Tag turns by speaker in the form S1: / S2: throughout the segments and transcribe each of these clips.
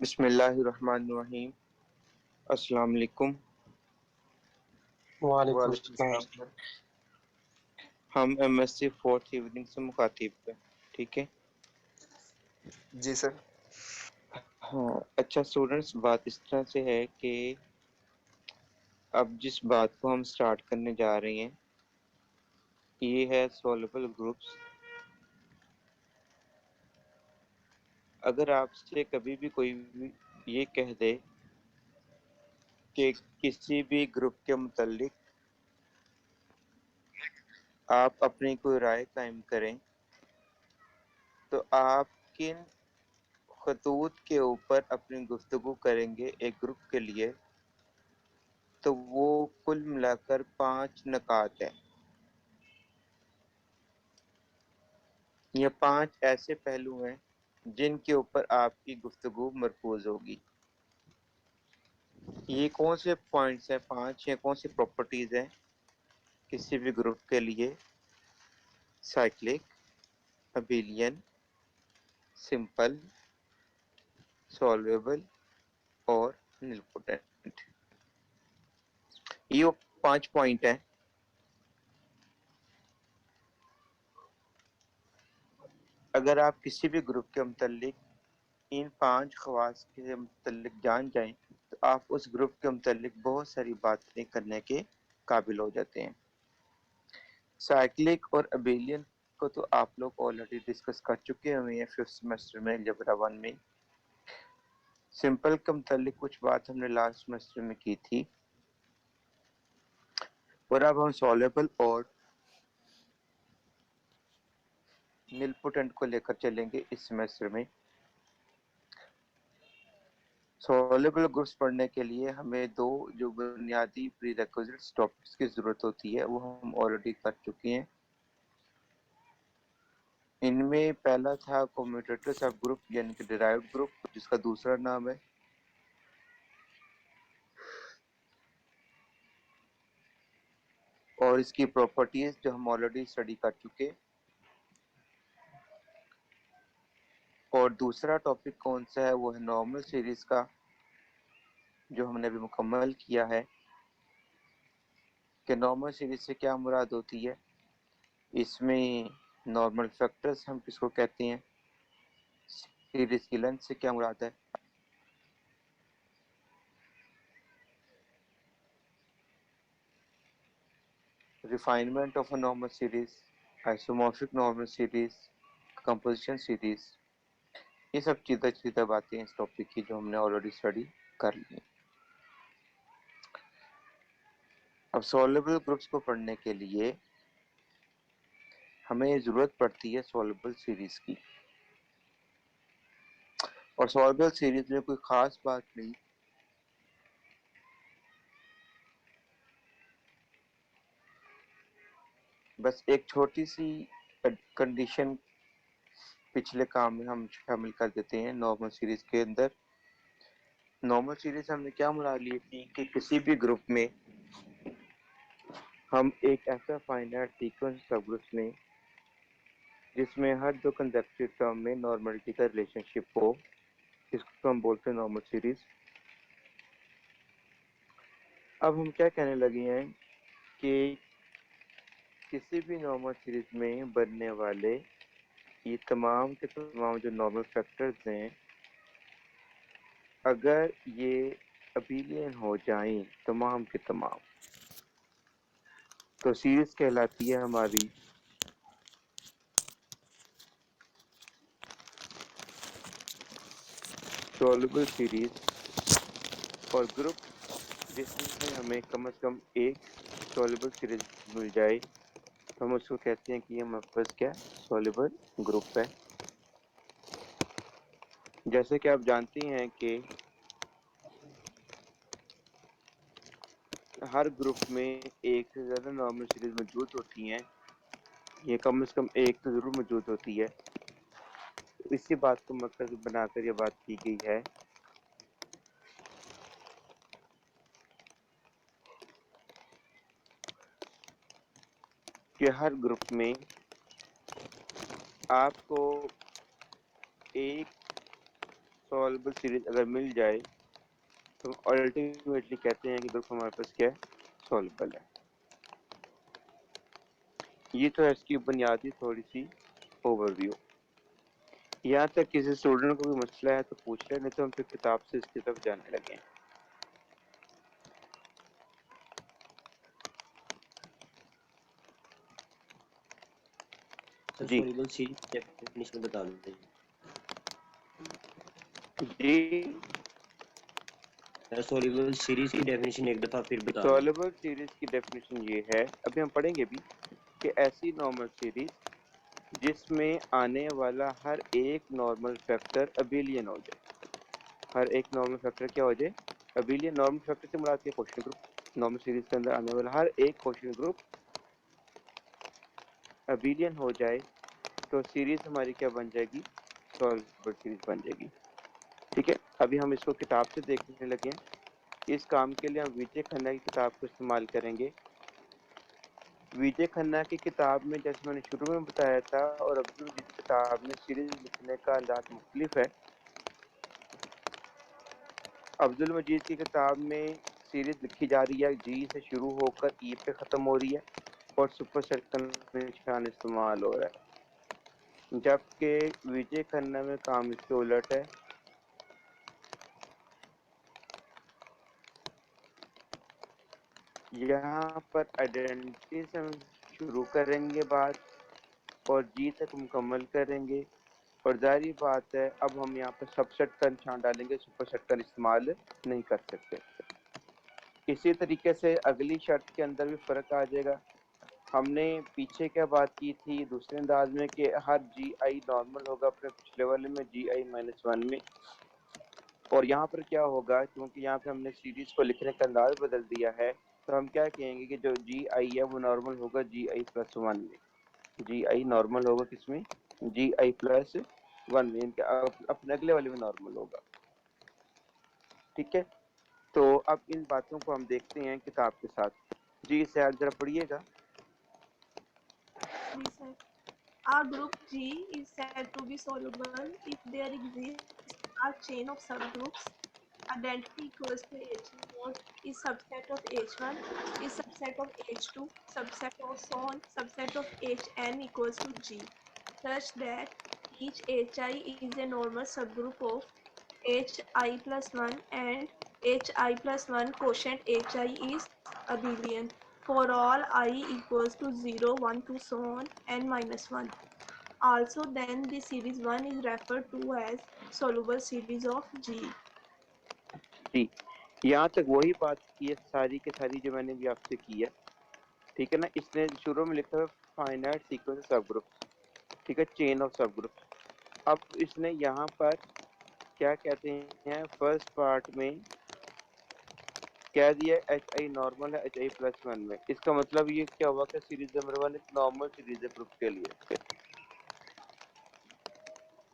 S1: बिस्मिल्लाहिर्रहमानिर्रहीम। अस्सलाम वालेकुम।
S2: वालेकुम
S1: वालेकुम
S2: सलाम।
S1: सलाम। हम एमएससी फोर्थ इवनिंग से मुखातिब हैं, ठीक है?
S2: जी सर।
S1: हाँ, अच्छा स्टूडेंट्स, बात इस तरह से है कि अब जिस बात को हम स्टार्ट करने जा रहे हैं ये है सॉल्युबल ग्रुप्स। अगर आपसे कभी भी कोई भी ये कह दे कि किसी भी ग्रुप के मुतालिक आप अपनी कोई राय कायम करें, तो आप किन खतूत के ऊपर अपनी गुफ्तगू करेंगे एक ग्रुप के लिए, तो वो कुल मिलाकर 5 नकात है। ये 5 ऐसे पहलू हैं जिनके ऊपर आपकी गुफ्तगू मरकूज होगी। ये कौन से पॉइंट्स हैं? 5 या कौन सी प्रॉपर्टीज हैं किसी भी ग्रुप के लिए? साइक्लिक, अबेलियन, सिंपल, सॉल्वेबल और निलपोटेंट। ये वो 5 पॉइंट हैं। अगर आप किसी भी ग्रुप के मुतालिक इन 5 खवास के मुतालिक जान जाएं, तो आप उस ग्रुप के मुतालिक बहुत सारी बातें करने के काबिल हो जाते हैं। साइक्लिक और अबेलियन को तो आप लोग ऑलरेडी डिस्कस कर चुके हुए हैं 5th सेमेस्टर में, अलजेब्रा 1 में। सिंपल के मुतालिक कुछ बात हमने लास्ट सेमेस्टर में की थी, और अब हम सॉल्युबल और निलपोटेंट को लेकर चलेंगे इस सेमेस्टर में। सॉल्युबल ग्रुप्स पढ़ने के लिए हमें 2 जो बुनियादी प्रीरेक्विजिट्स टॉपिक्स की जरूरत होती है वो हम ऑलरेडी कर चुके हैं। इनमें पहला था कम्यूटेटर सब ग्रुप यानी कि डिराइव्ड ग्रुप, जिसका दूसरा नाम है और इसकी प्रॉपर्टीज जो हम ऑलरेडी स्टडी कर चुके। और दूसरा टॉपिक कौन सा है? वो है नॉर्मल सीरीज का, जो हमने अभी मुकम्मल किया है कि नॉर्मल सीरीज से क्या मुराद होती है। इसमें नॉर्मल फैक्टर्स हम किसको कहते हैं, सीरीज की लेंथ से क्या मुराद है, refinement of a normal series, isomorphic normal series, composition series, ये सब सीधा सीधा बातें इस टॉपिक की जो हमने ऑलरेडी स्टडी कर ली। अब सॉल्युबल ग्रुप्स को पढ़ने के लिए हमें जरूरत पड़ती है सॉल्युबल सीरीज की। और सॉल्युबल सीरीज में कोई खास बात नहीं, बस एक छोटी सी कंडीशन पिछले काम में हम शामिल कर देते हैं नॉर्मल सीरीज के अंदर। नॉर्मल सीरीज हमने क्या बना ली थी कि किसी भी ग्रुप में हम एक ऐसा फाइनाइट सीक्वेंस सबग्रुप्स में जिसमें हर दो कंसेक्यूटिव टर्म में नॉर्मलिटी का रिलेशनशिप हो, इसको हम बोलते हैं नॉर्मल सीरीज। अब हम क्या कहने लगे हैं कि किसी भी नॉर्मल सीरीज में बनने वाले ये तमाम के तमाम जो नॉर्मल फैक्टर्स हैं, अगर ये अबिलियन हो जाएं तमाम के तमाम, तो सीरीज कहलाती है हमारी सॉल्युबल सीरीज। और ग्रुप जिसमें हमें कम से कम एक सॉल्युबल सीरीज मिल जाए तो हम उसको कहते हैं कि ये हमारे पास क्या सॉल्युबल ग्रुप है। जैसे कि आप जानते हैं कि हर ग्रुप में एक से ज्यादा नॉर्मल सीरीज मौजूद होती हैं, ये कम से कम एक तो जरूर मौजूद होती है। तो इसी बात को मकसद बनाकर ये बात की गई है कि हर ग्रुप में आपको एक सॉल्युबल सीरीज अगर मिल जाए तो अल्टीमेटली कहते हैं कि ग्रुप हमारे पास क्या है सॉल्युबल है। ये तो है इसकी बुनियादी थोड़ी सी ओवरव्यू। यहाँ तक किसी स्टूडेंट को भी मसला है तो पूछ ले, नहीं तो हम फिर किताब से इसकी तरफ जाने लगे हैं।
S3: सर
S1: जी
S3: सॉल्युबल सीरीज डेफिनेशन बता दीजिए।
S1: जी,
S3: सर सॉल्युबल सीरीज की डेफिनेशन एक दफा फिर बता दें।
S1: सॉल्युबल सीरीज की डेफिनेशन ये है, अभी हम पढ़ेंगे भी, कि ऐसी नॉर्मल सीरीज जिसमें आने वाला हर एक नॉर्मल फैक्टर अबिलियन हो जाए। हर एक नॉर्मल फैक्टर क्या हो जाए अबिलियन। नॉर्मल फैक्टर से मुराद क्या क्वेश्चन ग्रुप। नॉर्मल सीरीज के अंदर आने वाला हर एक क्वेश्चन ग्रुप अबिलियन हो जाए तो सीरीज हमारी क्या बन जाएगी सॉल्युबल सीरीज बन जाएगी। ठीक है, अभी हम इसको किताब से देखने लगे हैं। इस काम के लिए हम विजय खन्ना की किताब को इस्तेमाल करेंगे। विजय खन्ना की किताब में जैसे मैंने शुरू में बताया था और अब्दुल मजीद की किताब में सीरीज लिखने का अंदाज मुख्तलिफ है। अब्दुल मजीद की किताब में सीरीज लिखी जा रही है जी से शुरू होकर ई पे ख़त्म हो रही है और सुपर सेट का निशान इस्तेमाल हो रहा है, जबकि विजय खन्ना में काम इसके उलट है। यहाँ पर आइडेंटिटी से हम शुरू करेंगे बात और जी तक मुकम्मल करेंगे। और जाहिर बात है अब हम यहाँ पर सबसेट का निशान डालेंगे, सुपर सेट का इस्तेमाल नहीं कर सकते। इसी तरीके से अगली शर्त के अंदर भी फ़र्क आ जाएगा। हमने पीछे क्या बात की थी दूसरे अंदाज में कि हर जी आई नॉर्मल होगा अपने पिछले वाले में जी आई -1 में। और यहाँ पर क्या होगा, क्योंकि यहाँ पे हमने सीरीज को लिखने का अंदाज बदल दिया है, तो हम क्या कहेंगे कि जो जी आई है वो नॉर्मल होगा जी आई +1 में। जी आई नॉर्मल होगा किसमें जी आई +1 में, अपने अगले वाले में नॉर्मल होगा। ठीक है, तो अब इन बातों को हम देखते हैं किताब के साथ। जी सैर जरा पढ़िएगा।
S4: Yes, sir. A group G is said to be soluble if there exists a chain of subgroups. Identity equals to H0 is subset of H1 is subset of H2 subset of so on subset of Hn equals to G, such that each Hi is a normal subgroup of Hi plus 1 and Hi plus 1 quotient Hi is abelian for all I equals to 0, 1 to so on n minus 1. Also then the series 1 is referred to as soluble series of G.
S1: जी, यहाँ तक वही बात की है सारी की सारी जो मैंने भी आपसे की है। ठीक है ना, इसने शुरू में लिखा है इनफाइनाइट सीक्वेंस सब ग्रुप, ठीक है, चेन ऑफ सब ग्रुप। अब इसने यहाँ पर क्या कहते हैं, फर्स्ट पार्ट में कह दिया एच आई नॉर्मल है एच आई प्लस वन में, इसका मतलब ये क्या हुआ कि सीरीज नंबर वन एक नॉर्मल सीरीज है ग्रुप के लिए।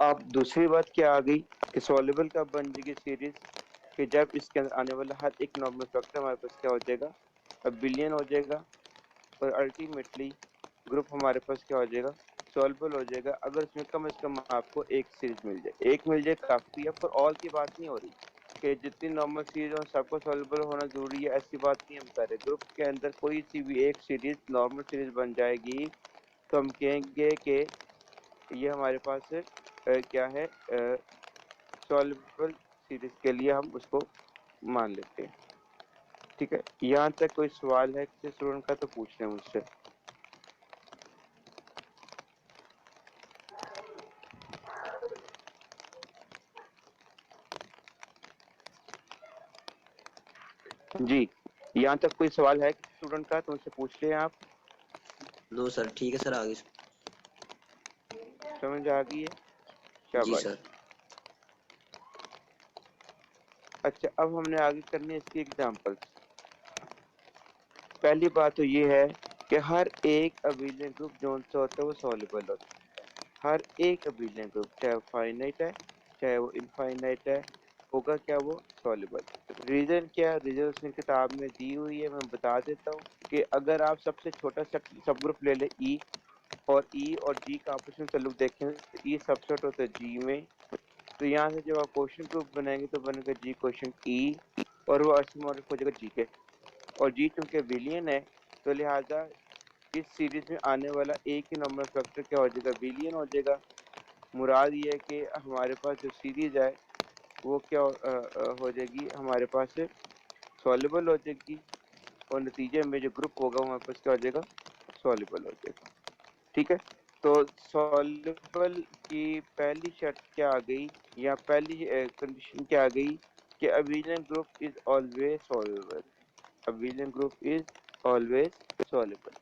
S1: अब दूसरी बात क्या आ गई कि सॉल्युबल कब बन जाएगी सीरीज, कि जब इसके अंदर आने वाला हर एक नॉर्मल फैक्टर हमारे पास क्या हो जाएगा, अबिलियन हो जाएगा, और अल्टीमेटली ग्रुप हमारे पास क्या हो जाएगा, सॉल्युबल हो जाएगा। अगर इसमें कम से कम आपको एक सीरीज मिल जाए, एक मिल जाए काफी है, पर ऑल की बात नहीं हो रही कि जितनी नॉर्मल सीरीज हो सबको सॉल्युबल होना जरूरी है, ऐसी बात नहीं हम कर रहे। ग्रुप के अंदर कोई सी भी एक सीरीज नॉर्मल सीरीज बन जाएगी तो हम कहेंगे कि ये हमारे पास क्या है, सॉल्युबल सीरीज के लिए हम उसको मान लेते हैं। ठीक है, यहाँ तक कोई सवाल है किसी स्टूडेंट का तो पूछ लें मुझसे। जी, यहाँ तक कोई सवाल है किसी स्टूडेंट का तो मुझसे पूछ लें आप।
S3: नो सर, ठीक है सर, आगे।
S1: समझ आ गई है,
S3: जी
S1: शाबाश।
S3: सर।
S1: अच्छा, अब हमने आगे करनी है इसकी एग्जांपल। पहली बात तो ये है कि हर एक अबेलियन ग्रुप जो सा होता है वो सॉल्युबल होता है। हर एक अबेलियन ग्रुप चाहे वो फाइनाइट है चाहे वो इनफाइनाइट है, होगा क्या, वो सॉल्युबल। रीजन क्या, रीजन उसने किताब में दी हुई है, मैं बता देता हूँ कि अगर आप सबसे छोटा सब ग्रुप ले ले ई, और ई और जी का आपस में ताल्लुक देखें तो ई सबसेट होता है जी में, तो यहाँ से जब आप क्वेश्चन ग्रुप बनाएंगे तो बनेगा जी क्वेश्चन ई, और वो आइसोमॉर्फिक हो जाएगा जी के, और जी चूंकि विलियन है तो लिहाजा इस सीरीज में आने वाला एक ही नंबर फैक्टर क्या हो जाएगा, विलियन हो जाएगा। मुराद ये है कि हमारे पास जो सीरीज है वो क्या हो जाएगी, हमारे पास सॉल्युबल हो जाएगी, और नतीजे में जो ग्रुप होगा हमारे पास क्या हो जाएगा, सॉल्युबल हो जाएगा। ठीक है, तो सॉल्युबल की पहली शर्त क्या आ गई, या पहली कंडीशन क्या आ गई कि abelian group is always soluble, abelian group is always soluble.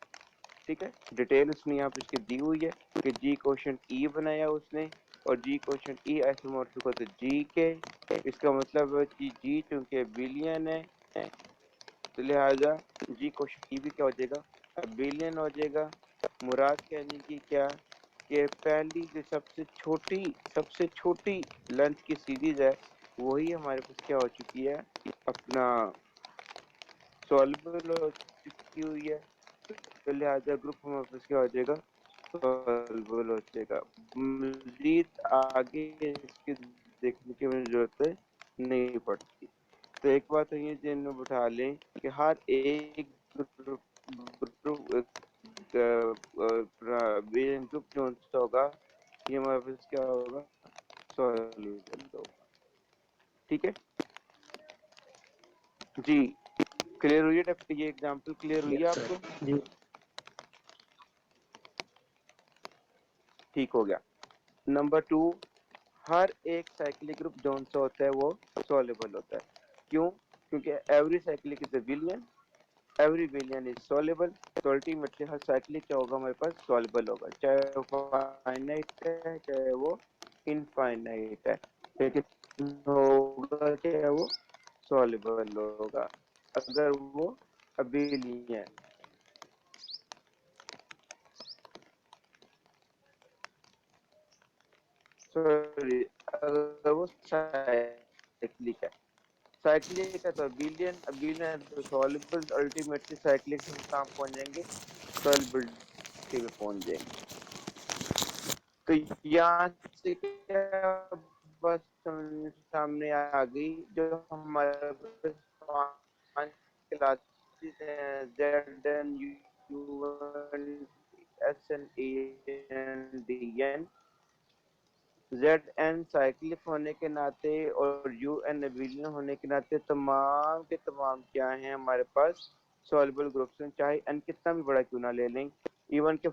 S1: ठीक है, डिटेल उसने यहाँ पे इसकी दी हुई है कि जी क्वेश्चन ई बनाया उसने, और जी क्वेश्चन ई आइसोमॉर्फिक होता है जी के, इसका मतलब है कि जी चूंकि बिलियन है तो लिहाजा जी क्वेश्चन ई भी क्या हो जाएगा, बिलियन हो जाएगा। मुराद कहने की क्या कि पहली जो सबसे छोटी लेंथ की सीरीज है वही हमारे पास क्या हो चुकी है, अपना सॉल्युबल हो चुकी हुई है, तो लिहाजा ग्रुप हमारे पास क्या हो जाएगा, सॉल्युबल हो जाएगा। मजीद आगे इसकी देखने की मुझे जरूरत नहीं पड़ती। तो एक बात तो ये जेन में बिठा लें कि हर एक ग्रुप ग्रुप जो होगा ये हमारे पास क्या होगा, सॉल्युबल होगा। ठीक है जी, क्लियर हुई है, ये एग्जांपल क्लियर हुई है
S3: यस
S1: आपको?
S3: सर। जी।
S1: ठीक हो गया। नंबर 2, हर एक साइक्लिक ग्रुप जोन सा होता है वो सॉल्युबल होता है। क्यों? क्योंकि every cyclic is a abelian, every abelian is soluble, तो अल्टीमेटली हर साइक्लिक क्या होगा हमारे पास, सॉल्युबल होगा, चाहे वो फाइनाइट है चाहे वो इनफाइनाइट है, लेकिन होगा क्या, वो सॉल्युबल होगा अगर वो अबेलियन, सॉरी अगर वो साइक्लिक है, साइक्लिक है तो अबिलियन, अबिलियन है तो सॉल्युबल, अल्टीमेटली साइक्लिक से हम कहाँ पहुंच जाएंगे, सॉल्युबिलिटी में पहुंच जाएंगे। तो यहाँ से क्या बस सामने आ गई, जो हमारे पांच क्लासेस हैं, Z N U N S N A N D N, Z N cyclic होने के नाते और यू एन एबिलियन होने के नाते तमाम के तमाम क्या हैं हमारे पास, सॉल्युबल ग्रुप्स हैं, चाहे एन कितना भी बड़ा क्यों ना ले लें, इवन के